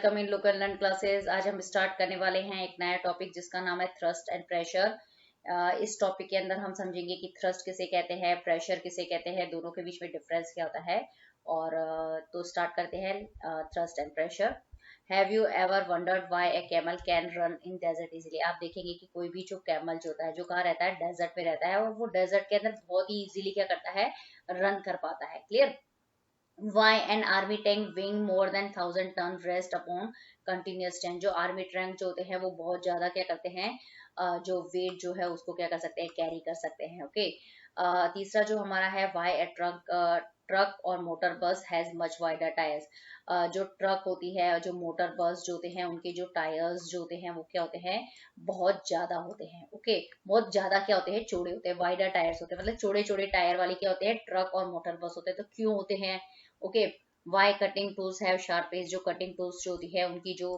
Welcome in local learn classes. आज हम start करने वाले हैं एक नया टॉपिक जिसका नाम है थ्रस्ट एंड प्रेशर। इस टॉपिक के अंदर हम समझेंगे कि थ्रस्ट किसे कहते हैं, प्रेशर किसे कहते हैं, दोनों के बीच में डिफरेंस क्या होता है। और तो स्टार्ट करते हैं thrust and pressure. Have you ever wondered why a camel can run in desert easily. आप देखेंगे कि कोई भी जो कैमल जो होता है, जो कहाँ रहता है, डेजर्ट में रहता है, और वो डेजर्ट के अंदर बहुत ही इजीली क्या करता है, रन कर पाता है। Clear. Why an army tank weighing more than 1000 ton rest upon continuous stand। जो आर्मी टैंक जो होते हैं वो बहुत ज्यादा क्या करते हैं, जो वेट जो है उसको क्या कर सकते हैं, कैरी कर सकते हैं। ओके। तीसरा जो हमारा है, why a ट्रक और मोटर बस हैज मच वाइडर टायर्स। जो ट्रक होती है, जो मोटर बस जो होते हैं, उनके जो टायर्स जो होते हैं वो क्या होते हैं, बहुत ज्यादा होते हैं। ओके। बहुत ज्यादा क्या होते हैं, चौड़े होते हैं, वाइडर टायर्स होते हैं, मतलब चौड़े चौड़े टायर वाले क्या होते हैं, ट्रक और मोटर बस होते हैं। तो क्यों होते हैं? Okay. Why cutting tools have sharp edge. जो कटिंग टूल्स जो होती है उनकी जो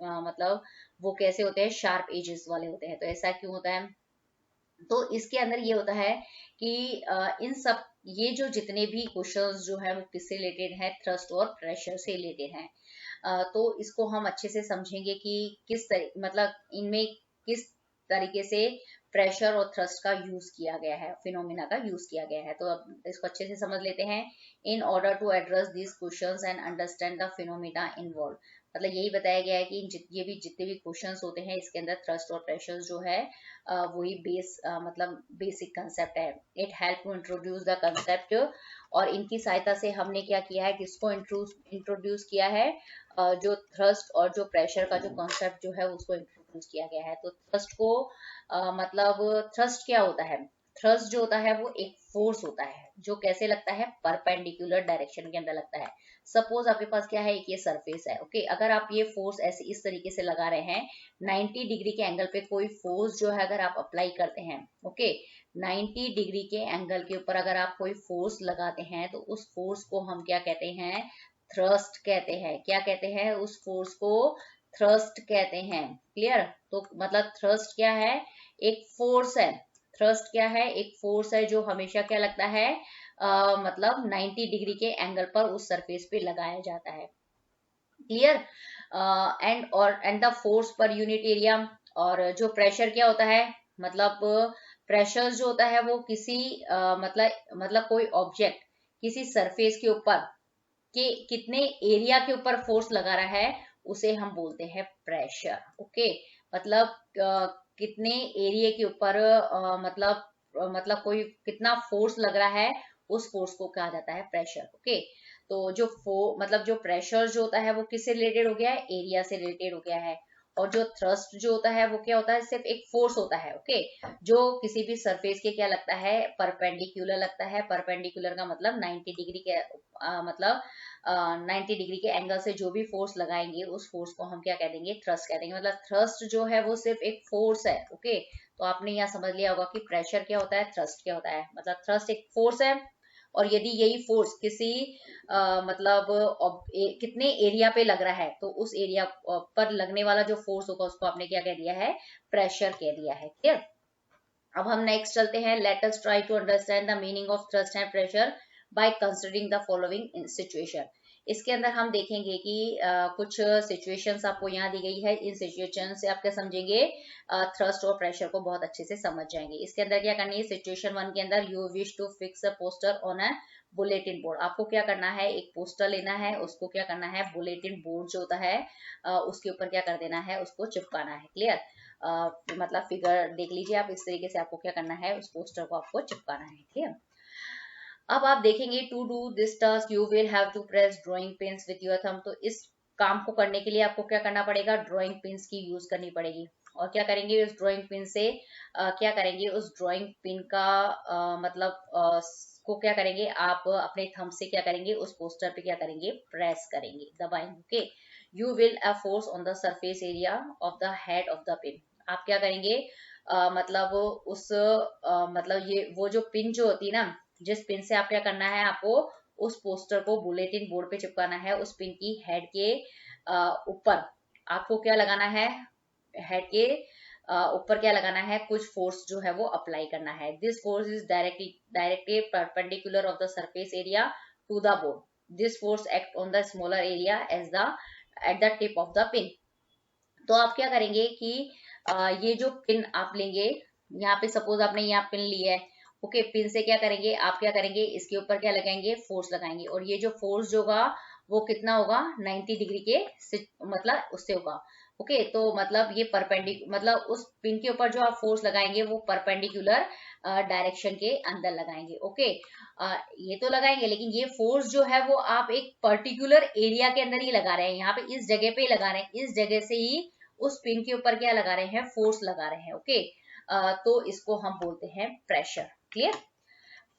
मतलब वो कैसे होते हैं, शार्प एजेस वाले होते हैं। तो ऐसा क्यों होता है? तो इसके अंदर ये होता है कि इन सब ये जो जितने भी क्वेश्चंस जो है वो किससे रिलेटेड है, थ्रस्ट और प्रेशर से रिलेटेड है। तो इसको हम अच्छे से समझेंगे कि मतलब इनमें किस तरीके से प्रेशर और थ्रस्ट का यूज किया गया है, फिनोमिना का यूज किया गया है। तो अब इसको अच्छे से समझ लेते हैं। In order to address this questions and understand the phenomena involve. मतलब यही बताया गया है कि ये भी जितने भी क्वेश्चंस होते हैं इसके अंदर थ्रस्ट और प्रेशर जो है वही मतलब बेसिक कंसेप्ट है। It help to introduce the concept. और इनकी सहायता से हमने क्या किया है, किसको इंट्रोड्यूस किया है, जो थ्रस्ट और जो प्रेशर का जो कॉन्सेप्ट जो है उसको इंट्रोड्यूस किया गया है। तो थ्रस्ट को मतलब थ्रस्ट क्या होता है? थ्रस्ट जो होता है वो एक फोर्स होता है जो कैसे लगता है, परपेंडिकुलर डायरेक्शन के अंदर लगता है। सपोज आपके पास क्या है, एक ये सरफेस है। ओके। अगर आप ये फोर्स ऐसे इस तरीके से लगा रहे हैं, 90 डिग्री के एंगल पे कोई फोर्स जो है अगर आप अप्लाई करते हैं, ओके, 90 डिग्री के एंगल के ऊपर अगर आप कोई फोर्स लगाते हैं तो उस फोर्स को हम क्या कहते हैं, थ्रस्ट कहते हैं। क्या कहते हैं? उस फोर्स को थ्रस्ट कहते हैं। क्लियर। तो मतलब थ्रस्ट क्या है, एक फोर्स है। थ्रस्ट क्या है, एक फोर्स है जो हमेशा क्या लगता है, मतलब 90 डिग्री के एंगल पर उस सरफेस पे लगाया जाता है। Clear. And the force per unit area. और जो प्रेशर क्या होता है, मतलब प्रेशर जो होता है वो किसी मतलब कोई ऑब्जेक्ट किसी सरफेस के ऊपर कि कितने एरिया के ऊपर फोर्स लगा रहा है उसे हम बोलते हैं प्रेशर। ओके। मतलब कितने एरिया के ऊपर मतलब कोई कितना फोर्स लग रहा है, उस फोर्स को कहा जाता है प्रेशर। ओके। तो जो मतलब जो प्रेशर जो होता है वो किससे रिलेटेड हो गया है, एरिया से रिलेटेड हो गया है। और जो थ्रस्ट जो होता है वो क्या होता है, सिर्फ एक फोर्स होता है। ओके। जो किसी भी सरफेस के क्या लगता है, परपेंडिकुलर लगता है। परपेंडिकुलर का मतलब 90 डिग्री के मतलब 90 डिग्री के एंगल से जो भी फोर्स लगाएंगे उस फोर्स को हम क्या कह देंगे, थ्रस्ट कह देंगे। मतलब थ्रस्ट जो है वो सिर्फ एक फोर्स है। ओके। तो आपने यहाँ समझ लिया होगा कि प्रेशर क्या होता है, थ्रस्ट क्या होता है। मतलब थ्रस्ट एक फोर्स है, और यदि यही फोर्स किसी मतलब कितने एरिया पे लग रहा है तो उस एरिया पर लगने वाला जो फोर्स होगा उसको आपने क्या कह दिया है, प्रेशर कह दिया है। क्लियर। अब हम नेक्स्ट चलते हैं। Let us try to understand the meaning of thrust and pressure by considering the following situation. इसके अंदर हम देखेंगे कि कुछ सिचुएशंस आपको यहाँ दी गई है। इन सिचुएशन से आप क्या समझेंगे, थ्रस्ट और प्रेशर को बहुत अच्छे से समझ जाएंगे। इसके अंदर क्या करनी है, सिचुएशन 1 के अंदर you wish to fix a poster on a bulletin board. आपको क्या करना है, एक पोस्टर लेना है, उसको क्या करना है, बुलेटिन बोर्ड जो होता है उसके ऊपर क्या कर देना है, उसको चिपकाना है। क्लियर। मतलब फिगर देख लीजिए आप, इस तरीके से आपको क्या करना है, उस पोस्टर को आपको चिपकाना है। ठीक है। अब आप देखेंगे to do this task you will have to press drawing pins with your thumb. तो इस काम को करने के लिए आपको क्या करना पड़ेगा, ड्राइंग पिन्स की यूज करनी पड़ेगी। और क्या करेंगे, उस ड्राइंग पिन से क्या करेंगे, उस ड्राइंग पिन का मतलब को क्या करेंगे, आप अपने थंब से क्या करेंगे, उस पोस्टर पे क्या करेंगे, प्रेस करेंगे, दबाएंगे। Okay. You will a force on the surface area of the head of the pin. आप क्या करेंगे, मतलब उस मतलब ये वो जो पिन जो होती है ना, जिस पिन से आप क्या करना है, आपको उस पोस्टर को बुलेटिन बोर्ड पे चिपकाना है, उस पिन की हेड के ऊपर आपको क्या लगाना है, हेड के ऊपर क्या लगाना है, कुछ फोर्स जो है वो अप्लाई करना है। This force is directly perpendicular of the surface area to the board. This force act on the smaller area as the at the tip of the pin. तो आप क्या करेंगे कि ये जो पिन आप लेंगे, यहाँ पे सपोज आपने यहाँ पिन लिया है, ओके, पिन से क्या करेंगे, आप क्या करेंगे, इसके ऊपर क्या लगाएंगे, फोर्स लगाएंगे, और ये जो फोर्स जो होगा वो कितना होगा, 90 डिग्री के मतलब उससे होगा। ओके, तो मतलब ये मतलब उस पिन के ऊपर जो आप फोर्स लगाएंगे वो परपेंडिकुलर डायरेक्शन के अंदर लगाएंगे। ओके, ये तो लगाएंगे, लेकिन ये फोर्स जो है वो आप एक पर्टिकुलर एरिया के अंदर ही लगा रहे हैं, यहाँ पे इस जगह पे ही लगा रहे हैं, इस जगह से ही उस पिन के ऊपर क्या लगा रहे हैं, फोर्स लगा रहे हैं। ओके, तो इसको हम बोलते हैं प्रेशर। क्लियर?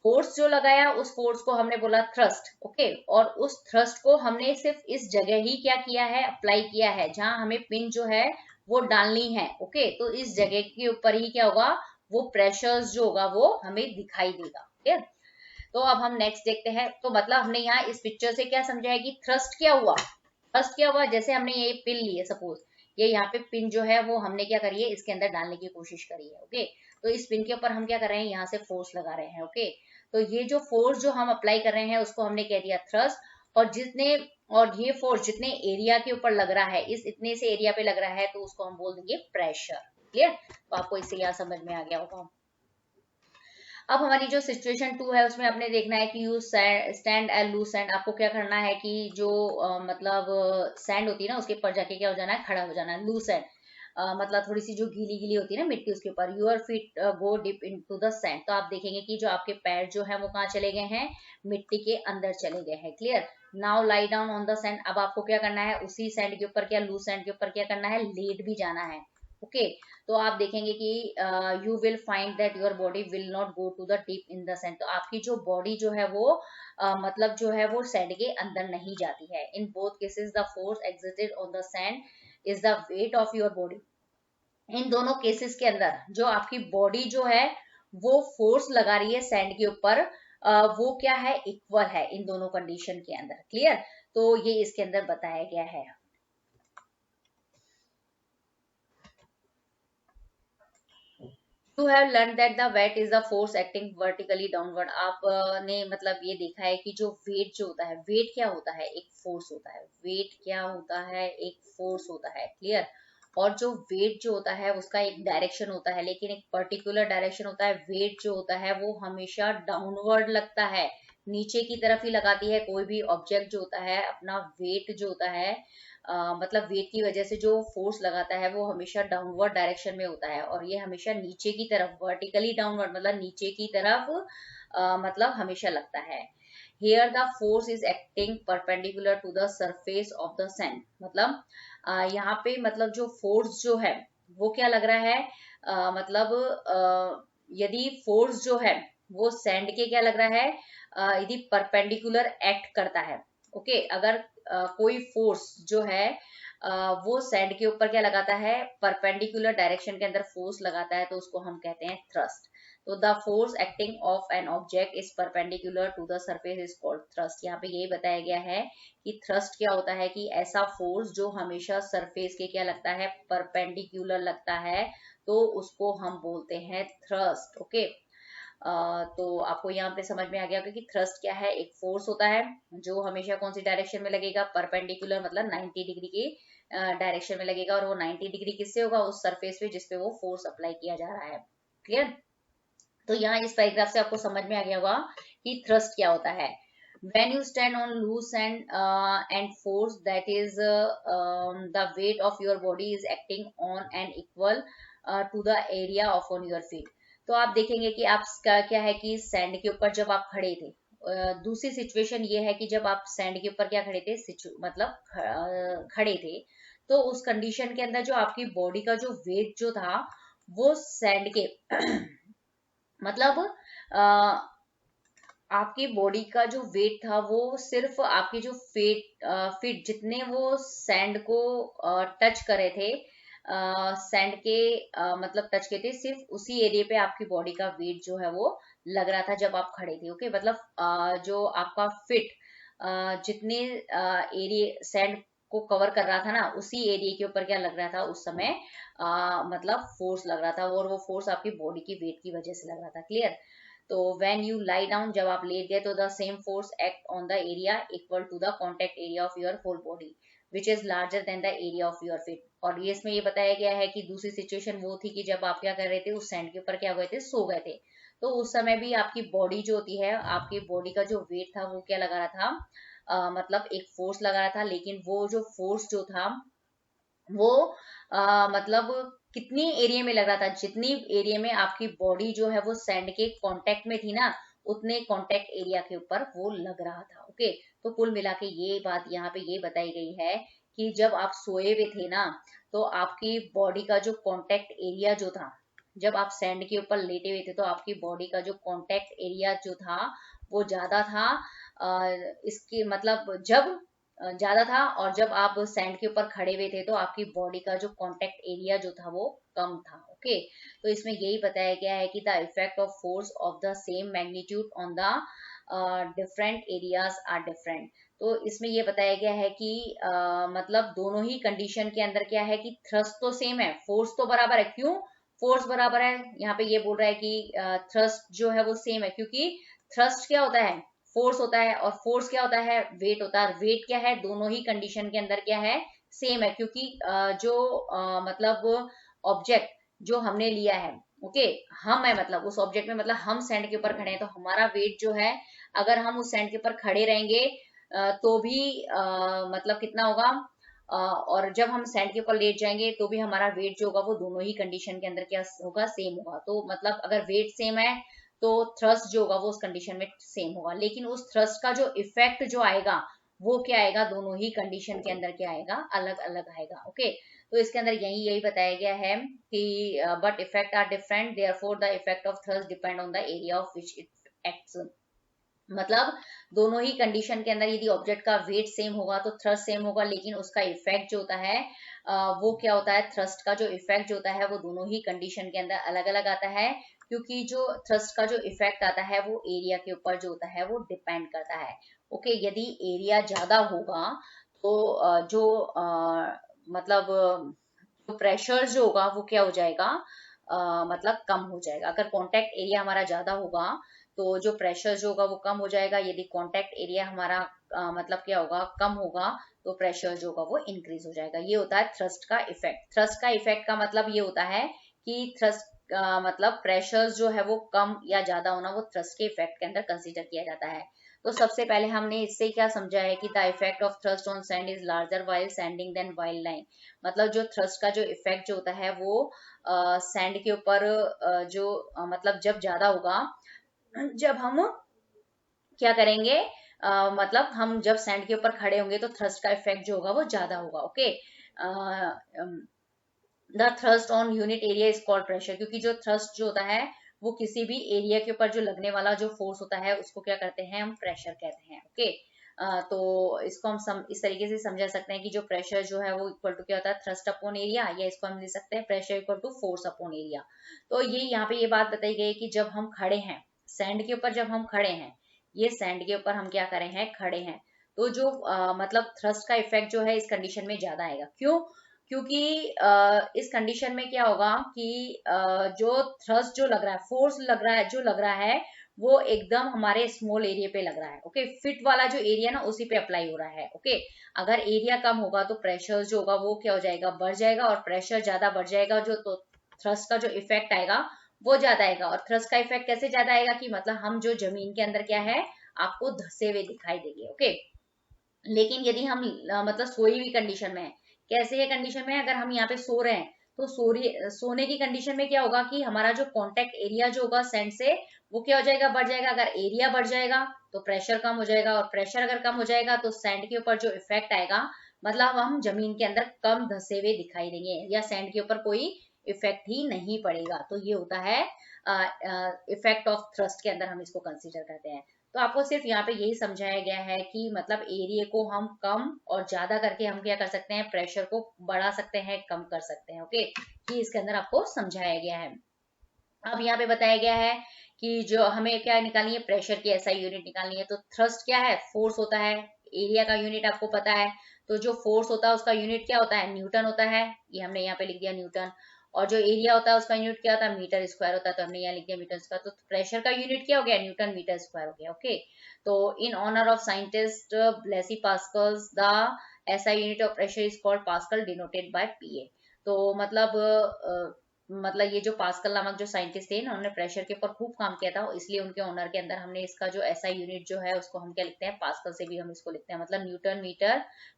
फोर्स जो लगाया उस फोर्स को हमने बोला थ्रस्ट। ओके, और उस थ्रस्ट को हमने सिर्फ इस जगह ही क्या किया है, अप्लाई किया है जहां हमें पिन जो है वो डालनी है। ओके, तो इस जगह के ऊपर ही क्या होगा, वो प्रेशर जो होगा वो हमें दिखाई देगा। क्लियर? तो अब हम नेक्स्ट देखते हैं। तो मतलब हमने यहाँ इस पिक्चर से क्या समझा है कि थ्रस्ट क्या हुआ, थ्रस्ट क्या हुआ, जैसे हमने ये पिन ली है, सपोज ये यहाँ पे पिन जो है वो हमने क्या करी है, इसके अंदर डालने की कोशिश करी है। ओके, तो इस पिन के ऊपर हम क्या कर रहे हैं, यहाँ से फोर्स लगा रहे हैं। ओके, तो ये जो फोर्स जो हम अप्लाई कर रहे हैं उसको हमने कह दिया थ्रस्ट, और ये फोर्स जितने एरिया के ऊपर लग रहा है, इस इतने से एरिया पे लग रहा है, तो उसको हम बोल देंगे प्रेशर। क्लियर? तो आपको इससे यहाँ समझ में आ गया होगा। अब हमारी जो सिचुएशन 2 है उसमें आपने देखना है कि you stand and loose sand. आपको क्या करना है कि जो मतलब सैंड होती है ना उसके ऊपर जाके क्या हो जाना है, खड़ा हो जाना है। लूज सैंड मतलब थोड़ी सी जो गीली गीली होती है ना मिट्टी, उसके ऊपर। Your feet go dip into the sand. तो आप देखेंगे कि जो आपके पैर जो है वो कहाँ चले गए हैं, मिट्टी के अंदर चले गए हैं। Clear? Now lie down on the sand. अब आपको क्या करना है, उसी सैंड के ऊपर, क्या लूज सैंड के ऊपर क्या करना है, लेट भी जाना है। ओके, तो आप देखेंगे कि you will find that your body will not go to the deep in the sand. तो आपकी जो बॉडी जो है वो मतलब जो है वो सैंड के अंदर नहीं जाती है। In both cases the force exerted on the sand is the weight of your body. इन दोनों केसेस के अंदर जो आपकी बॉडी जो है वो फोर्स लगा रही है सैंड के ऊपर, वो क्या है, इक्वल है इन दोनों कंडीशन के अंदर। क्लियर? तो ये इसके अंदर बताया गया है। You have learned that the weight is the force acting vertically downward। आपने मतलब ये देखा है कि जो वेट जो होता है, वेट क्या होता है, एक फोर्स होता है। वेट क्या होता है, एक फोर्स होता है। क्लियर? और जो वेट जो होता है उसका एक डायरेक्शन होता है, लेकिन एक पर्टिकुलर डायरेक्शन होता है। वेट जो होता है वो हमेशा डाउनवर्ड लगता है, नीचे की तरफ ही लगाती है। कोई भी ऑब्जेक्ट जो होता है अपना वेट जो होता है मतलब वेट की वजह से जो फोर्स लगाता है वो हमेशा डाउनवर्ड डायरेक्शन में होता है, और ये हमेशा नीचे की तरफ, वर्टिकली डाउनवर्ड मतलब नीचे की तरफ मतलब हमेशा लगता है। Here the force is acting perpendicular to the surface of the sand। मतलब यहाँ पे मतलब जो फोर्स जो है वो क्या लग रहा है, मतलब यदि फोर्स जो है वो सैंड के क्या लग रहा है, यदि परपेंडिकुलर एक्ट करता है। ओके, अगर कोई फोर्स जो है वो सैंड के ऊपर क्या लगाता है, परपेंडिकुलर डायरेक्शन के अंदर फोर्स लगाता है, तो उसको हम कहते हैं थ्रस्ट। तो the force acting of an object is perpendicular to the surface is called thrust. यहाँ पे यही बताया गया है कि थ्रस्ट क्या होता है, कि ऐसा फोर्स जो हमेशा सरफेस के क्या लगता है, परपेंडिकुलर लगता है, तो उसको हम बोलते हैं थ्रस्ट। ओके, तो आपको यहाँ पे समझ में आ गया होगा कि थ्रस्ट क्या है, एक फोर्स होता है जो हमेशा कौन सी डायरेक्शन में लगेगा, परपेंडिकुलर मतलब 90 डिग्री की डायरेक्शन में लगेगा, और वो 90 डिग्री किससे होगा, उस सरफेस पे जिसपे वो फोर्स अप्लाई किया जा रहा है। क्लियर? तो यहाँ इस पैराग्राफ से आपको समझ में आ गया होगा कि थ्रस्ट क्या होता है। When you stand on loose and force that is the weight of your body is acting on an equal to the area of on your feet। तो आप देखेंगे कि आपका क्या है कि सैंड के ऊपर जब आप खड़े थे, दूसरी सिचुएशन ये है कि जब आप सैंड के ऊपर क्या खड़े थे, मतलब खड़े थे, तो उस कंडीशन के अंदर जो आपकी बॉडी का जो वेट जो था वो सैंड के मतलब आपकी बॉडी का जो वेट था वो सिर्फ आपके जो फीट जितने वो सैंड को टच करे थे, सैंड के मतलब टच किए थे, सिर्फ उसी एरिया पे आपकी बॉडी का वेट जो है वो लग रहा था जब आप खड़े थे। ओके, मतलब जो आपका फिट जितने एरिया सैंड को कवर कर रहा था ना, उसी एरिया के ऊपर क्या लग रहा था उस समय, मतलब फोर्स लग रहा था, और वो फोर्स आपकी बॉडी की वेट की वजह से लग रहा था। क्लियर? तो व्हेन यू लाई डाउन, जब आप लेट गए, तो the same force act on the area equal to the contact area of your whole body. Which is larger than the area of your feet. और ये इसमें ये बताया गया है कि दूसरी सिचुएशन वो थी कि जब आप क्या कर रहे थे, उस सैंड के ऊपर क्या हुए थे, सो गए थे। तो उस समय भी आपकी बॉडी जो होती है, आपकी बॉडी का जो वेट था वो क्या लगा रहा था, मतलब एक फोर्स लगा रहा था। लेकिन वो जो फोर्स जो था वो मतलब कितनी एरिया में लग रहा था, जितनी एरिया में आपकी बॉडी जो है वो सैंड के कांटेक्ट में थी ना, उतने कांटेक्ट एरिया के ऊपर वो लग रहा था। ओके, तो कुल मिला के ये बात यहाँ पे ये बताई गई है कि जब आप सोए हुए थे ना, तो आपकी बॉडी का जो कांटेक्ट एरिया जो था, जब आप सैंड के ऊपर लेटे हुए थे, तो आपकी बॉडी का जो कांटेक्ट एरिया जो था वो ज्यादा था। इसकी मतलब जब ज्यादा था, और जब आप सैंड के ऊपर खड़े हुए थे तो आपकी बॉडी का जो कांटेक्ट एरिया जो था वो कम था। ओके, तो इसमें यही बताया गया है कि the effect of force of the same magnitude on the different areas are different. तो इसमें ये बताया गया है कि मतलब दोनों ही कंडीशन के अंदर क्या है कि थ्रस्ट तो सेम है, फोर्स तो बराबर है। क्यों फोर्स बराबर है, यहाँ पे ये बोल रहा है कि थ्रस्ट जो है वो सेम है, क्योंकि थ्रस्ट क्या होता है, फोर्स होता है, और फोर्स क्या होता है, वेट होता है। वेट क्या है, दोनों ही कंडीशन के अंदर क्या है, सेम है। क्योंकि जो मतलब ऑब्जेक्ट जो हमने लिया है, ओके, हम है मतलब उस ऑब्जेक्ट में, मतलब हम सैंड के ऊपर खड़े हैं, तो हमारा वेट जो है, अगर हम उस सैंड के ऊपर खड़े रहेंगे तो भी मतलब कितना होगा, और जब हम सैंड के ऊपर लेट जाएंगे तो भी हमारा वेट जो होगा वो दोनों ही कंडीशन के अंदर क्या होगा, सेम होगा। तो मतलब अगर वेट सेम है तो थ्रस्ट जो होगा वो उस कंडीशन में सेम होगा। लेकिन उस थ्रस्ट का जो इफेक्ट जो आएगा वो क्या आएगा, दोनों ही कंडीशन के अंदर क्या आएगा, अलग अलग आएगा। ओके, तो इसके अंदर यही बताया गया है कि but effect are different, therefore the effect of thrust depend on the area of which it acts. मतलब दोनों ही कंडीशन के अंदर यदि ऑब्जेक्ट का वेट सेम होगा तो थ्रस्ट सेम होगा, लेकिन उसका इफेक्ट जो होता है वो क्या होता है, थ्रस्ट का जो इफेक्ट जो होता है वो दोनों ही कंडीशन के अंदर अलग अलग आता है। क्योंकि जो थ्रस्ट का जो इफेक्ट आता है वो एरिया के ऊपर जो होता है वो डिपेंड करता है। ओके, यदि एरिया ज्यादा होगा तो जो मतलब जो प्रेशर जो होगा वो क्या हो जाएगा, मतलब कम हो जाएगा। अगर कॉन्टेक्ट एरिया हमारा ज्यादा होगा तो जो प्रेशर जो होगा वो कम हो जाएगा। यदि कॉन्टेक्ट एरिया हमारा मतलब क्या होगा, कम होगा, तो प्रेशर जो होगा वो इंक्रीज हो जाएगा। ये होता है थ्रस्ट का इफेक्ट। थ्रस्ट का इफेक्ट का मतलब ये होता है कि थ्रस्ट मतलब प्रेशर जो है वो कम या ज्यादा होना वो थ्रस्ट के इफेक्ट के अंदर कंसीडर किया जाता है। तो सबसे पहले हमने इससे क्या समझा है कि the effect of thrust on sand is larger while sanding than while lying. मतलब जो थ्रस्ट का जो इफेक्ट जो होता है वो सैंड के ऊपर जो मतलब जब ज्यादा होगा, जब हम क्या करेंगे, मतलब हम जब सैंड के ऊपर खड़े होंगे तो थ्रस्ट का इफेक्ट जो होगा वो ज्यादा होगा। Okay, the thrust on unit area is called pressure. क्योंकि जो थ्रस्ट जो होता है वो किसी भी एरिया के ऊपर जो लगने वाला जो फोर्स होता है उसको क्या कहते हैं, हम प्रेशर कहते हैं। ओके, तो इसको हम इस तरीके से समझा सकते हैं कि जो प्रेशर जो है वो इक्वल टू क्या होता है, थ्रस्ट अपॉन एरिया, या इसको हम लिख सकते हैं pressure equal to force upon area. तो ये यहाँ पे ये बात बताई गई कि जब हम खड़े हैं सैंड के ऊपर, जब हम खड़े हैं, ये सैंड के ऊपर हम क्या करें हैं, खड़े हैं, तो जो मतलब थ्रस्ट का इफेक्ट जो है इस कंडीशन में ज्यादा आएगा। क्यों, क्योंकि इस कंडीशन में क्या होगा कि जो थ्रस्ट जो लग रहा है, फोर्स लग रहा है, जो लग रहा है वो एकदम हमारे स्मॉल एरिया पे लग रहा है। ओके, फिट वाला जो एरिया ना उसी पे अप्लाई हो रहा है। ओके, अगर एरिया कम होगा तो प्रेशर जो होगा वो क्या हो जाएगा, बढ़ जाएगा, और प्रेशर ज्यादा बढ़ जाएगा जो तो थ्रस्ट का जो इफेक्ट आएगा वो ज्यादा आएगा। और थ्रस्ट का इफेक्ट कैसे ज्यादा आएगा कि मतलब हम जो जमीन के अंदर क्या है, आपको धसे हुए दिखाई देंगे। ओके, लेकिन यदि हम मतलब सोई हुई कंडीशन में है, कैसे है कंडीशन में, अगर हम यहाँ पे सो रहे हैं तो सोने की कंडीशन में क्या होगा कि हमारा जो कांटेक्ट एरिया जो होगा सैंड से वो क्या हो जाएगा, बढ़ जाएगा। अगर एरिया बढ़ जाएगा तो प्रेशर कम हो जाएगा, और प्रेशर अगर कम हो जाएगा तो सैंड के ऊपर जो इफेक्ट आएगा, मतलब हम जमीन के अंदर कम धसे हुए दिखाई देंगे, या सैंड के ऊपर कोई इफेक्ट ही नहीं पड़ेगा। तो ये होता है इफेक्ट ऑफ थ्रस्ट के अंदर हम इसको कंसीडर करते हैं। तो आपको सिर्फ यहाँ पे यही समझाया गया है कि मतलब एरिया को हम कम और ज्यादा करके हम क्या कर सकते हैं, प्रेशर को बढ़ा सकते हैं, कम कर सकते हैं। ओके, ये इसके अंदर आपको समझाया गया है। अब यहाँ पे बताया गया है कि जो हमें क्या निकालनी है, प्रेशर की एसआई यूनिट निकालनी है। तो थ्रस्ट क्या है, फोर्स होता है, एरिया का यूनिट आपको पता है। तो जो फोर्स होता है उसका यूनिट क्या होता है, न्यूटन होता है, ये हमने यहाँ पे लिख दिया न्यूटन। और जो एरिया होता है उसका यूनिट क्या होता है, मीटर स्क्वायर होता है, तो हमने यहाँ लिख दिया मीटर स्क्वायर। तो प्रेशर का यूनिट क्या हो गया, न्यूटन मीटर स्क्वायर हो गया। ओके, तो in honour of scientist Blaise Pascal's the SI unit of pressure is called pascal denoted by PA। तो मतलब ये जो पास्कल नामक जो साइंटिस्ट थे ना, उन्होंने प्रेशर के ऊपर खूब काम किया था, इसलिए उनके ऑनर के अंदर हमने इसका जो SI यूनिट जो है उसको हम क्या लिखते हैं, पास्कल से भी हम इसको लिखते हैं। मतलब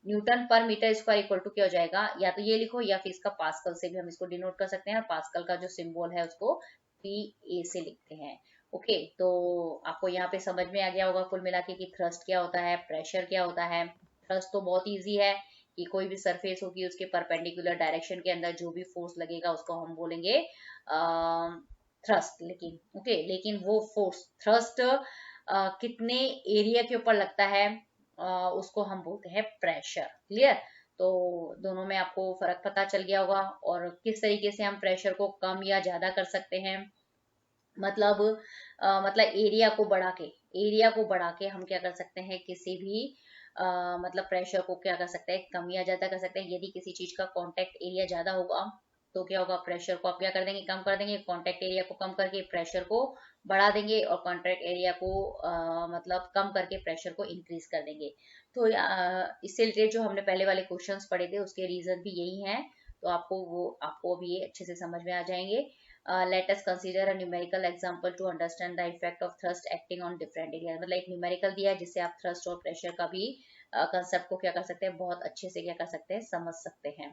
न्यूटन पर मीटर स्क्वायर इक्वल टू क्या हो जाएगा, या तो ये लिखो या फिर इसका पास्कल से भी हम इसको डिनोट कर सकते हैं, और पास्कल का जो सिंबल है उसको PA से लिखते हैं। ओके, तो आपको यहाँ पे समझ में आ गया होगा कुल मिला के कि थ्रस्ट क्या होता है, प्रेशर क्या होता है। थ्रस्ट तो बहुत ईजी है कि कोई भी सरफेस होगी उसके परपेंडिकुलर डायरेक्शन के अंदर जो भी फोर्स लगेगा उसको हम बोलेंगे थ्रस्ट। लेकिन वो फोर्स थ्रस्ट कितने एरिया के ऊपर लगता है उसको हम बोलते हैं प्रेशर। क्लियर? तो दोनों में आपको फर्क पता चल गया होगा, और किस तरीके से हम प्रेशर को कम या ज्यादा कर सकते हैं। मतलब एरिया को बढ़ा के हम क्या कर सकते हैं, किसी भी मतलब प्रेशर को क्या कर सकते हैं, कम या ज्यादा कर सकते हैं। यदि किसी चीज का कांटेक्ट एरिया ज्यादा होगा तो क्या होगा, प्रेशर को आप क्या कर देंगे, कम कर देंगे। कांटेक्ट एरिया को कम करके प्रेशर को बढ़ा देंगे, और कांटेक्ट एरिया को मतलब कम करके प्रेशर को इंक्रीज कर देंगे। तो इससे रिलेटेड जो हमने पहले वाले क्वेश्चंस पढ़े थे उसके रीजन भी यही हैं, तो आपको अभी ये अच्छे से समझ में आ जाएंगे। Let us consider a numerical example to understand the effect of thrust acting on different areas। मतलब एक न्यूमेरिकल दिया है जिससे आप थ्रस्ट और प्रेशर का भी कंसेप्ट को क्या कर सकते हैं, बहुत अच्छे से क्या कर सकते हैं, समझ सकते हैं।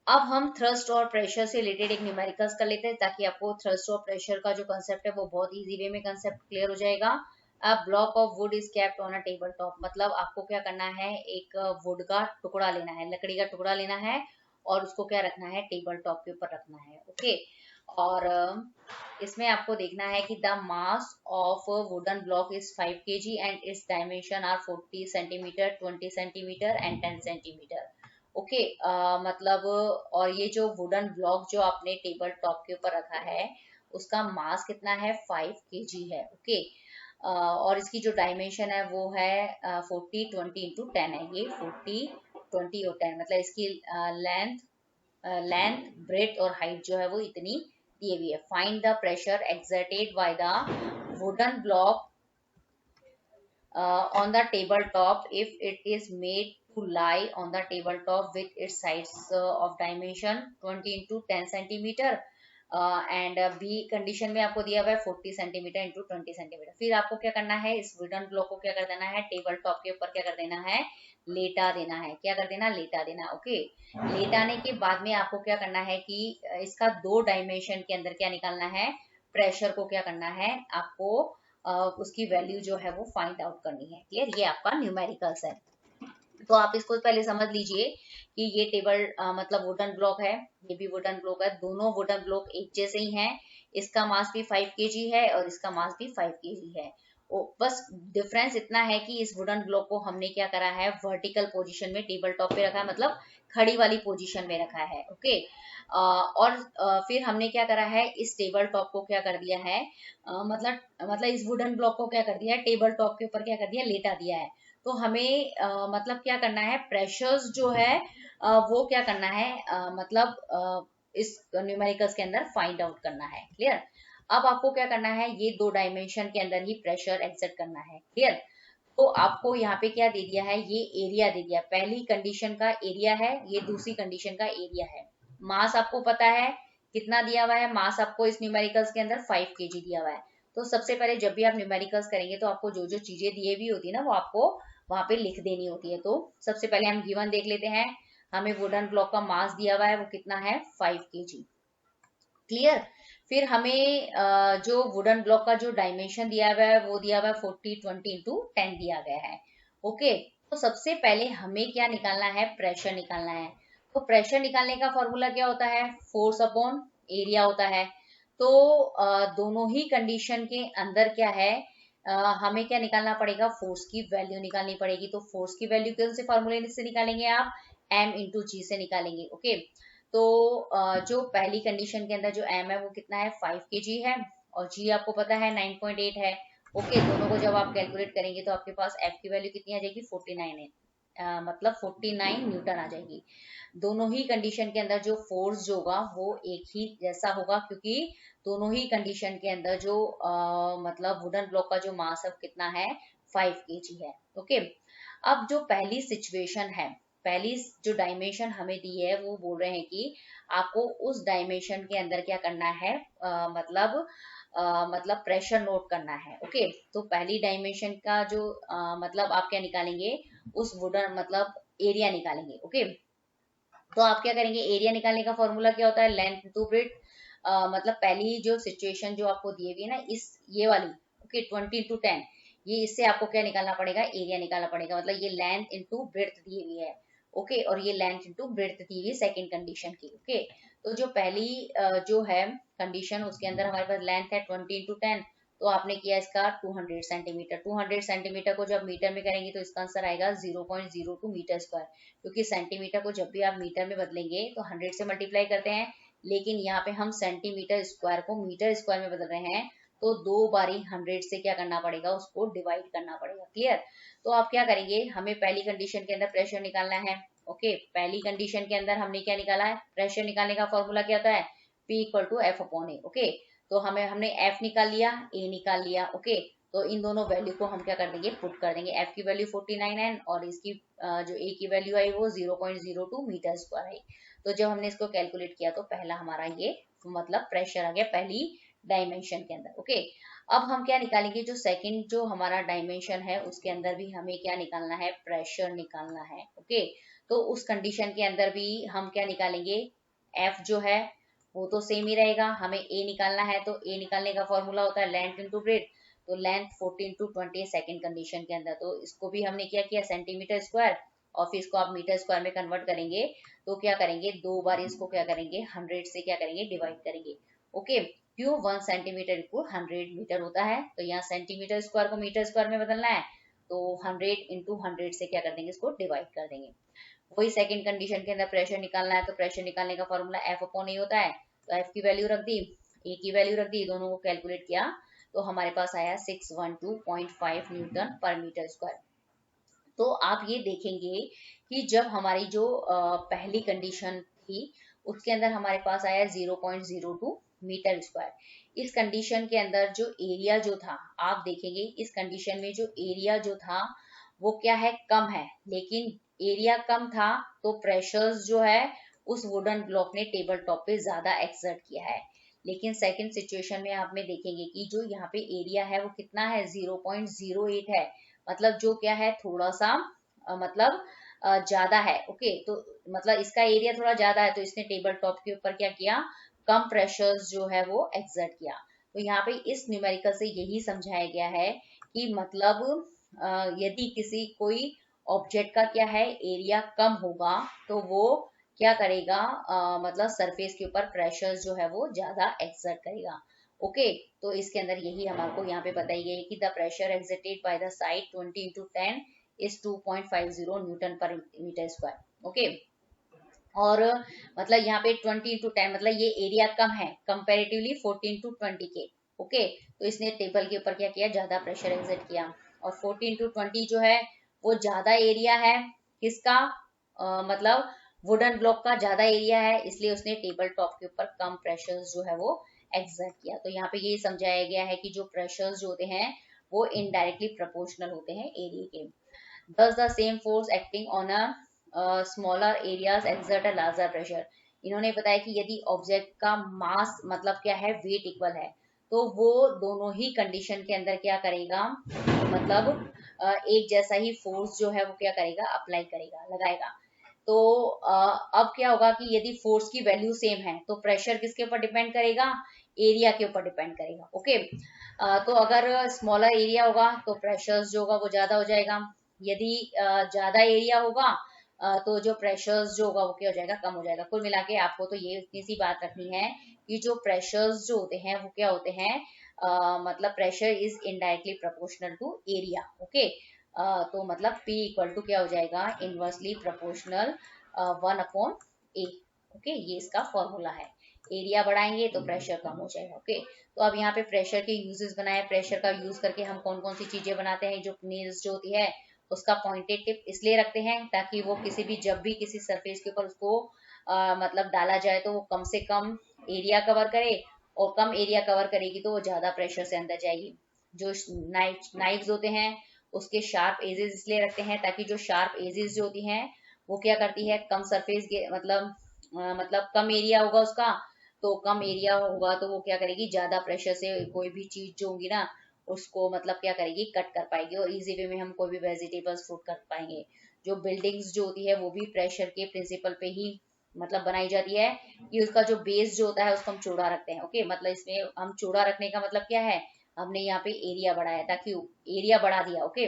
अब हम थ्रस्ट और प्रेशर से रिलेटेड एक न्यूमेरिकल्स कर लेते हैं, ताकि आपको थ्रस्ट और प्रेशर का जो कंसेप्ट है वो बहुत इजी वे में कंसेप्ट क्लियर हो जाएगा। अब block of would is kept on a table top. मतलब आपको क्या करना है, एक वुड का टुकड़ा लेना है, लकड़ी का टुकड़ा लेना है, और उसको क्या रखना है, टेबल टॉप के ऊपर रखना है। ओके, और इसमें आपको देखना है कि the mass of wooden block is 5 kg and its dimension are 40 centimetre, 20 centimetre and 10 centimetre. Okay, मतलब और ये जो वुडन ब्लॉक जो आपने टेबल टॉप के ऊपर रखा है उसका मास कितना है, 5 kg है। ओके, और इसकी जो डायमेंशन है वो है 40 20 इंटू 10 है। ये 40 20 और 10, मतलब इसकी लेंथ ब्रेथ और हाइट जो है वो इतनी दी हुई है। Find the pressure exerted by the wooden block on the tabletop if it is made to lie on the tabletop with its sides of dimension 20 into 10 centimetre, and B condition में आपको दिया हुआ है 40 सेंटीमीटर इंटू 20 सेंटीमीटर। फिर आपको क्या करना है, इस वुडन ब्लॉक को क्या कर देना है, टेबल टॉप के ऊपर क्या कर देना है, लेटा देना है। क्या कर देना, लेटा देना। ओके, लेटाने के बाद में आपको क्या करना है कि इसका 2 डायमेंशन के अंदर क्या निकालना है, प्रेशर को क्या करना है आपको, उसकी वैल्यू जो है वो फाइंड आउट करनी है। क्लियर? ये आपका न्यूमेरिकल्स है। तो आप इसको पहले समझ लीजिए कि ये टेबल मतलब वुडन ब्लॉक है, ये भी वुडन ब्लॉक है, दोनों वुडन ब्लॉक एक जैसे ही हैं। इसका मास भी 5 kg है और इसका मास भी 5 kg है। बस डिफरेंस इतना है कि इस वुडन ब्लॉक को हमने क्या करा है, वर्टिकल पोजीशन में टेबल टॉप पे रखा है, मतलब खड़ी वाली पोजीशन में रखा है। ओके, और फिर हमने क्या करा है, इस टेबल टॉप को क्या कर दिया है, मतलब इस वुडन ब्लॉक को क्या कर दिया है, टेबल टॉप के ऊपर क्या कर दिया, लेटा दिया है। तो हमें मतलब क्या करना है, प्रेशर्स जो है वो क्या करना है, इस न्यूमेरिकल्स के अंदर फाइंड आउट करना है। क्लियर? अब आपको क्या करना है, ये 2 डायमेंशन के अंदर ही प्रेशर एक्सर्ट करना है। क्लियर? तो आपको यहाँ पे क्या दे दिया है, ये एरिया दे दिया। पहली कंडीशन का एरिया है, ये दूसरी कंडीशन का एरिया है। मास आपको पता है कितना दिया हुआ है, मास आपको इस न्यूमेरिकल्स के अंदर 5 kg दिया हुआ है। तो सबसे पहले जब भी आप न्यूमेरिकल्स करेंगे तो आपको जो जो चीजें दी हुई होती है ना, वो आपको वहां पे लिख देनी होती है। तो सबसे पहले हम गिवन देख लेते हैं। हमें वुडन ब्लॉक का मास दिया हुआ है, वो कितना है, 5 kg। क्लियर? फिर हमें जो वुडन ब्लॉक का जो डायमेंशन दिया हुआ है वो दिया हुआ है 40 20 इंटू 10 दिया गया है। ओके, तो सबसे पहले हमें क्या निकालना है, प्रेशर निकालना है। तो प्रेशर निकालने का फॉर्मूला क्या होता है, फोर्स अपॉन एरिया होता है। तो दोनों ही कंडीशन के अंदर क्या है, हमें क्या निकालना पड़ेगा, फोर्स की वैल्यू निकालनी पड़ेगी। तो फोर्स की वैल्यू कौन से फॉर्मूले से निकालेंगे आप, m इंटू जी से निकालेंगे। ओके, तो जो पहली कंडीशन के अंदर जो m है वो कितना है, 5 kg है, और g आपको पता है 9.8 है। ओके, दोनों को जब आप कैलकुलेट करेंगे तो आपके पास f की वैल्यू कितनी आ जाएगी, 49 है, मतलब 49 न्यूटन आ जाएगी। दोनों ही कंडीशन के अंदर जो फोर्स जो होगा वो एक ही जैसा होगा, क्योंकि दोनों ही कंडीशन के अंदर जो मतलब वुडन ब्लॉक का जो मास है कितना है, 5 kg है। ओके, अब जो पहली सिचुएशन है, पहली जो डायमेंशन हमें दी है, वो बोल रहे हैं कि आपको उस डायमेंशन के अंदर क्या करना है, मतलब प्रेशर नोट करना है। ओके, तो पहली डायमेंशन का जो मतलब आप क्या निकालेंगे, उस वुडन मतलब एरिया निकालेंगे। ओके, तो आप क्या करेंगे, एरिया निकालने का फॉर्मूला क्या होता है, लेंथ टू ब्रेड्थ। मतलब पहली जो सिचुएशन जो आपको दी हुई है ना, इस ये वाली, ओके 20 into 10, ये इससे आपको क्या निकालना पड़ेगा, एरिया निकालना पड़ेगा। मतलब ये लेंथ इंटू ब्रेड्थ दी हुई है। ओके, और ये लेंथ इंटू ब्रेड्थ दी हुई सेकेंड कंडीशन की। ओके, तो जो पहली जो है कंडीशन, उसके अंदर हमारे पास लेंथ है 20 into 10, तो आपने किया इसका 200 सेंटीमीटर। 200 सेंटीमीटर को जब मीटर में करेंगे तो इसका आंसर आएगा 0.02 मीटर स्क्वायर, क्योंकि सेंटीमीटर को जब भी आप मीटर में बदलेंगे तो 100 से मल्टीप्लाई करते हैं, लेकिन यहाँ पे हम सेंटीमीटर स्क्वायर को मीटर स्क्वायर में बदल रहे हैं, तो 2 बारी 100 से क्या करना पड़ेगा, उसको डिवाइड करना पड़ेगा। क्लियर? तो आप क्या करेंगे, हमें पहली कंडीशन के अंदर प्रेशर निकालना है। ओके, पहली कंडीशन के अंदर हमने क्या निकाला है, प्रेशर निकालने का फॉर्मूला क्या होता है, P = F/A। ओके, तो हमने F निकाल लिया, A निकाल लिया। ओके, तो इन दोनों वैल्यू को हम क्या कर देंगे, पुट कर देंगे। F की वैल्यू 49 और इसकी जो A की वैल्यू आई वो 0.02 मीटर स्क्वायर आई। तो जब हमने इसको कैलकुलेट किया तो पहला हमारा ये मतलब प्रेशर आ गया पहली डायमेंशन के अंदर। ओके, अब हम क्या निकालेंगे, जो सेकंड जो हमारा डायमेंशन है उसके अंदर भी हमें क्या निकालना है, प्रेशर निकालना है। ओके, तो उस कंडीशन के अंदर भी हम क्या निकालेंगे, F जो है वो तो सेम ही रहेगा, हमें A निकालना है, तो A निकालने का फॉर्मूला होता है लेंथ इंटू ब्रेड्थ। तो लेंथ 14 to 20 सेकेंड कंडीशन के अंदर, तो इसको भी हमने क्या किया, सेंटीमीटर स्क्वायर, और फिर इसको आप मीटर स्क्वायर में कन्वर्ट करेंगे तो क्या करेंगे, 2 बार इसको क्या करेंगे, 100 से क्या करेंगे, डिवाइड करेंगे। ओके, क्यों, 1 सेंटीमीटर इक्वल 100 मीटर होता है, तो यहाँ सेंटीमीटर स्क्वायर को मीटर स्क्वायर में बदलना है, तो 100 × 100 से क्या कर देंगे, इसको डिवाइड कर देंगे। वही सेकंड कंडीशन के अंदर प्रेशर निकालना है, तो प्रेशर निकालने का फॉर्मूला F/A होता है, तो F की वैल्यू रख दी, A की वैल्यू रख दी, दोनों को कैलकुलेट किया तो हमारे पास आया 612.5 न्यूटन पर मीटर स्क्वायर। तो आप ये देखेंगे कि जब हमारी जो पहली कंडीशन थी उसके अंदर हमारे पास आया 0.02 मीटर स्क्वायर। इस कंडीशन के अंदर जो एरिया जो था, आप देखेंगे इस कंडीशन में जो एरिया जो था वो क्या है, कम है, लेकिन एरिया कम था तो प्रेशर्स जो है उस वुडन ब्लॉक ने टेबल टॉप पे ज्यादा एक्सर्ट किया है। लेकिन सेकंड सिचुएशन में आप में देखेंगे कि जो यहाँ पे एरिया है वो कितना है, 0.08 है, मतलब जो क्या है, थोड़ा सा मतलब ज्यादा है। ओके, तो मतलब इसका एरिया थोड़ा ज्यादा है, तो इसने टेबल टॉप के ऊपर क्या किया, कम प्रेशर्स जो है वो एक्सर्ट किया। तो यहाँ पे इस न्यूमेरिकल से यही समझाया गया है कि मतलब यदि किसी कोई ऑब्जेक्ट का क्या है, एरिया कम होगा तो वो क्या करेगा, मतलब सरफेस के ऊपर प्रेशर जो है वो ज्यादा एक्सर्ट करेगा। ओके, तो इसके अंदर यही हमारे को यहाँ पे बताई गई है कि the pressure exerted by the side 20 into 10 is 2.50 Newton पर मीटर स्क्वायर। ओके, और मतलब यहाँ पे 20 into 10 मतलब ये एरिया कम है कंपेरेटिवली 14 to 20 के। ओके, तो इसने टेबल के ऊपर क्या किया, ज्यादा प्रेशर एक्सर्ट किया। और 14 to 20 जो है वो ज्यादा एरिया है किसका, मतलब वुडन ब्लॉक का ज्यादा एरिया है, इसलिए उसने टेबल टॉप के ऊपर कम प्रेशर जो है वो एक्सर्ट किया। तो यहाँ पे ये समझाया गया है कि जो प्रेशर्स जो होते हैं वो इनडायरेक्टली प्रोपोर्शनल होते हैं एरिया के। Thus the same force acting on a smaller areas exert a larger pressure। इन्होंने बताया कि यदि ऑब्जेक्ट का मास मतलब क्या है, वेट इक्वल है, तो वो दोनों ही कंडीशन के अंदर क्या करेगा, मतलब एक जैसा ही फोर्स जो है वो क्या करेगा, अप्लाई करेगा, लगाएगा। तो अब क्या होगा कि यदि फोर्स की वैल्यू सेम है तो प्रेशर किसके ऊपर डिपेंड करेगा, एरिया के ऊपर डिपेंड करेगा। ओके, तो अगर स्मॉलर एरिया होगा तो प्रेशर जो होगा वो ज्यादा हो जाएगा, यदि ज्यादा एरिया होगा तो जो प्रेशर्स जो होगा वो क्या हो जाएगा, कम हो जाएगा। कुल मिला के आपको तो ये इतनी सी बात रखनी है कि जो प्रेशर्स जो होते हैं वो क्या होते हैं, मतलब pressure is indirectly proportional to area. Okay, तो मतलब P = क्या हो जाएगा, इनवर्सली प्रोपोर्शनल 1/A। ओके, ये इसका फॉर्मूला है। एरिया बढ़ाएंगे तो प्रेशर कम हो जाएगा। ओके, तो अब यहाँ पे प्रेशर के यूजेस बनाए, प्रेशर का यूज करके हम कौन कौन सी चीजें बनाते हैं, जो नेल्स जो होती है उसका पॉइंटेड टिप इसलिए रखते हैं ताकि वो किसी भी जब भी किसी सरफेस के ऊपर उसको मतलब डाला जाए तो वो कम से कम एरिया कवर करे, और कम एरिया कवर करेगी तो वो ज्यादा प्रेशर से अंदर जाएगी। जो नाइफ्स होते हैं उसके शार्प एजेस इसलिए रखते हैं ताकि जो शार्प एजेस जो होती हैं वो क्या करती है, कम सरफेस मतलब कम एरिया होगा उसका, तो कम एरिया होगा तो वो क्या करेगी, ज्यादा प्रेशर से कोई भी चीज जो होगी ना उसको मतलब क्या करेगी, कट कर पाएगी और इजी वे में हम कोई भी वेजिटेबल्स फ्रूट कर पाएंगे। जो बिल्डिंग्स जो होती है वो भी प्रेशर के प्रिंसिपल पे ही मतलब बनाई जाती है कि उसका जो बेस जो होता है उसको हम चौड़ा रखते हैं। ओके, मतलब इसमें हम चौड़ा रखने का मतलब क्या है, हमने यहाँ पे एरिया बढ़ाया ताकि एरिया बढ़ा दिया। ओके,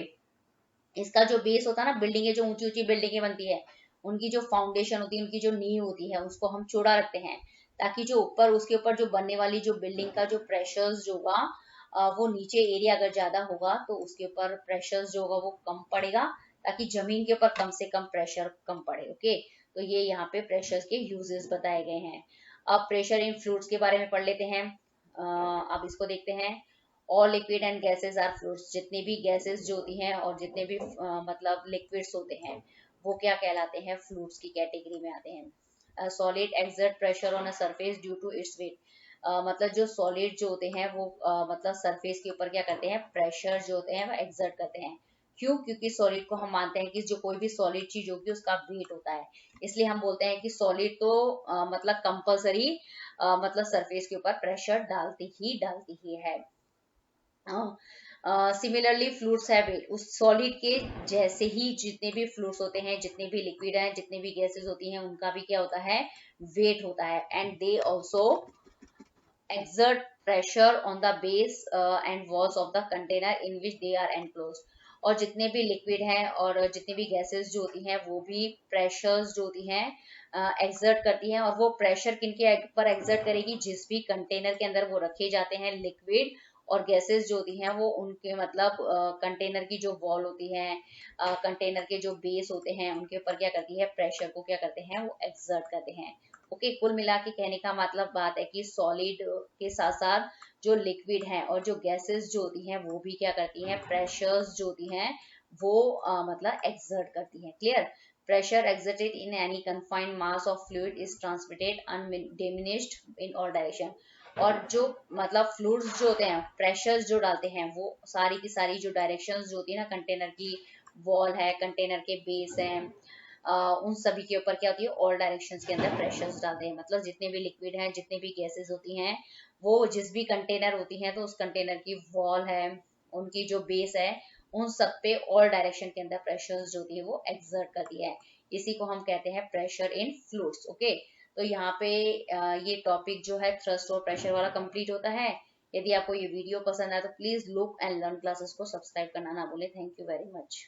इसका जो बेस होता है ना, बिल्डिंगें जो ऊंची ऊंची बिल्डिंगें बनती है उनकी जो फाउंडेशन होती है, उनकी जो नींव होती है उसको हम चौड़ा रखते हैं ताकि जो ऊपर उसके ऊपर जो बनने वाली जो बिल्डिंग का जो प्रेशर्स जो होगा वो नीचे एरिया अगर ज्यादा होगा तो उसके ऊपर प्रेशर्स जो होगा वो कम पड़ेगा ताकि जमीन के ऊपर कम से कम प्रेशर कम पड़े। ओके, तो ये यहाँ पे प्रेशर्स के यूजेस बताए गए हैं। अब प्रेशर इन फ्लूइड्स के बारे में पढ़ लेते हैं। अब इसको देखते हैं। All liquid and gases are fluids, जितने भी गैसेस जो होती हैं और जितने भी मतलब लिक्विड्स होते हैं वो क्या कहलाते हैं, फ्लूइड्स की कैटेगरी में आते हैं। Solid exert pressure on a surface due to its weight, मतलब जो सॉलिड जो होते हैं वो मतलब सरफेस के ऊपर क्या करते हैं, प्रेशर जो होते हैं वो एक्सर्ट करते हैं। क्यों? क्योंकि सॉलिड को हम मानते हैं कि जो कोई भी सॉलिड चीज होगी उसका वेट होता है, इसलिए हम बोलते हैं कि सॉलिड तो मतलब कंपलसरी मतलब सरफेस के ऊपर प्रेशर डालती ही है। सिमिलरली फ्लूइड्स हैव वेट, उस सॉलिड के जैसे ही जितने भी फ्लूइड्स होते हैं, जितने भी लिक्विड हैं, जितने भी गैसेस होती हैं, उनका भी क्या होता है, वेट होता है। And they also exert pressure on the base and walls of the container in which they are enclosed, और जितने भी लिक्विड हैं और जितने भी गैसेस जो होती हैं वो भी प्रेशर्स जो होती हैं एक्सर्ट करती हैं। और वो प्रेशर किनके ऊपर एक्सर्ट करेगी, जिस भी कंटेनर के अंदर वो रखे जाते हैं लिक्विड और गैसेस जो होती हैं वो उनके मतलब कंटेनर की जो वॉल होती है, कंटेनर के जो बेस होते हैं उनके ऊपर क्या करती है, प्रेशर को क्या करते हैं, वो एक्सर्ट करते हैं। ओके, कुल मिला के कहने का मतलब बात है कि सॉलिड के साथ साथ जो लिक्विड है और जो गैसेस जो होती हैं वो भी क्या करती हैं, प्रेशर्स जो होती हैं वो मतलब एक्सर्ट करती हैं। Clear? Pressure exerted in any confined mass of fluid is transmitted undiminished in all direction, और जो मतलब फ्लूइड्स जो होते हैं प्रेशर्स जो डालते हैं वो सारी की सारी जो डायरेक्शंस जो होती है ना, कंटेनर की वॉल है, कंटेनर के बेस है, उन सभी के ऊपर क्या होती है, ऑल डायरेक्शंस के अंदर प्रेशर्स डालते हैं। मतलब जितने भी लिक्विड हैं, जितने भी गैसेस होती हैं, वो जिस भी कंटेनर होती हैं तो उस कंटेनर की वॉल है, उनकी जो बेस है, उन सब पे ऑल डायरेक्शन के अंदर प्रेशर्स जो होती है वो एक्सर्ट करती है। इसी को हम कहते हैं प्रेशर इन फ्लूइड्स। ओके, तो यहाँ पे ये टॉपिक जो है थ्रस्ट और प्रेशर वाला कंप्लीट होता है। यदि आपको ये वीडियो पसंद आए तो please look and learn classes को सब्सक्राइब करना ना भूलें। Thank you very much.